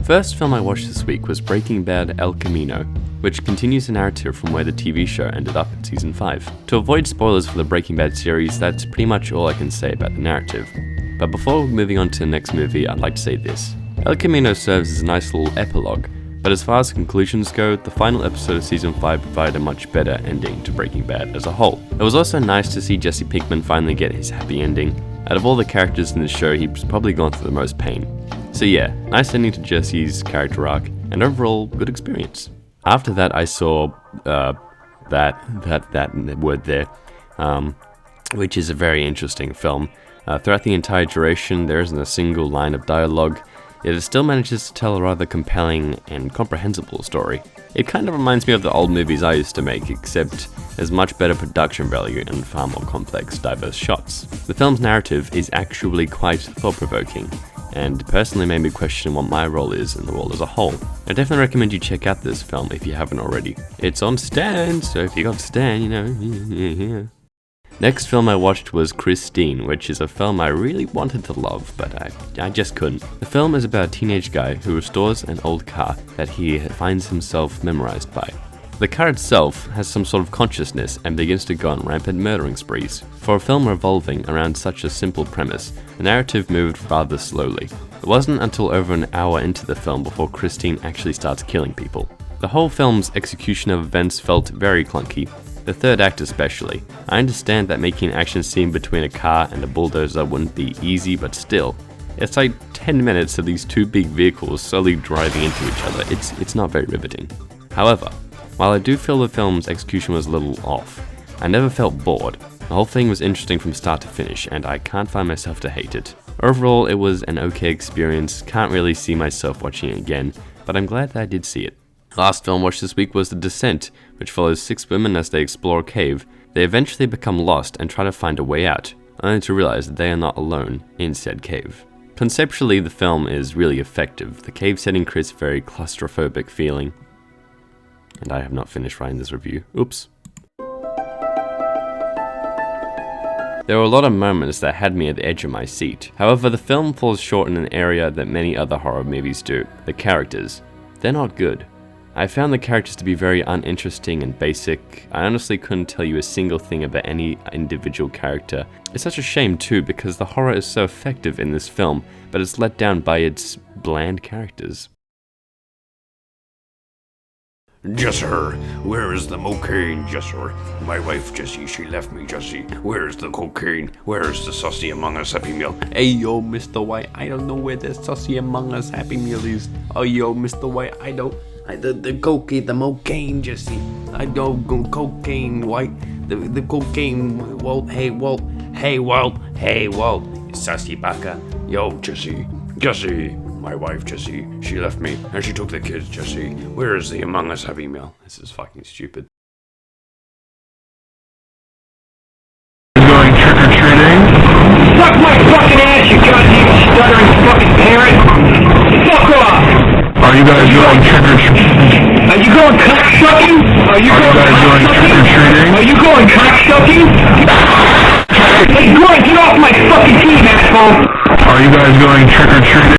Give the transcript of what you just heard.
First film I watched this week was Breaking Bad El Camino, which continues the narrative from where the TV show ended up in season 5. To avoid spoilers for the Breaking Bad series, that's pretty much all I can say about the narrative. But before moving on to the next movie, I'd like to say this. El Camino serves as a nice little epilogue, but as far as conclusions go, the final episode of season 5 provided a much better ending to Breaking Bad as a whole. It was also nice to see Jesse Pinkman finally get his happy ending. Out of all the characters in the show, he's probably gone through the most pain. So yeah, nice ending to Jesse's character arc, and overall, good experience. After that, I saw that word there, which is a very interesting film. Throughout the entire duration, there isn't a single line of dialogue, yet it still manages to tell a rather compelling and comprehensible story. It kind of reminds me of the old movies I used to make, except there's much better production value and far more complex, diverse shots. The film's narrative is actually quite thought-provoking, and personally made me question what my role is in the world as a whole. I definitely recommend you check out this film if you haven't already. It's on Stan, so if you got Stan, you know, Next film I watched was Christine, which is a film I really wanted to love, but I just couldn't. The film is about a teenage guy who restores an old car that he finds himself memorized by. The car itself has some sort of consciousness and begins to go on rampant murdering sprees. For a film revolving around such a simple premise, the narrative moved rather slowly. It wasn't until over an hour into the film before Christine actually starts killing people. The whole film's execution of events felt very clunky, the third act especially. I understand that making an action scene between a car and a bulldozer wouldn't be easy, but still, it's like 10 minutes of these two big vehicles slowly driving into each other. It's not very riveting. However, while I do feel the film's execution was a little off, I never felt bored. The whole thing was interesting from start to finish, and I can't find myself to hate it. Overall, it was an okay experience. Can't really see myself watching it again, but I'm glad that I did see it. Last film watched this week was The Descent, which follows 6 women as they explore a cave. They eventually become lost and try to find a way out, only to realize that they are not alone in said cave. Conceptually, the film is really effective. The cave setting creates a very claustrophobic feeling. And I have not finished writing this review. Oops. There were a lot of moments that had me at the edge of my seat. However, the film falls short in an area that many other horror movies do. The characters. They're not good. I found the characters to be very uninteresting and basic. I honestly couldn't tell you a single thing about any individual character. It's such a shame too, because the horror is so effective in this film, but it's let down by its bland characters. Jesser, where is the cocaine, Jesser? My wife, Jessie, she left me, Jessie. Where is the cocaine? Where is the saucy Among Us Happy Meal? Hey yo, Mr. White, I don't know where the saucy Among Us Happy Meal is. Oh yo, Mr. White, the cocaine, Jesse. I don't go cocaine, White. The cocaine, Walt, hey Walt, you sassy baka. Yo, Jessie, my wife, Jessie, she left me, and she took the kids, Jessie. Where is the Among Us Happy Meal? This is fucking stupid. Going trick-or-treating? Suck my fucking ass, you goddamn stuttering fucking parrot! Fuck off! Are you guys going trick-or-treating? Are you going cock-sucking? Are you going trick-or-treating? Are you going cock-sucking? Hey, Gordon, get off my fucking team, asshole! Are you guys going trick-or-treating?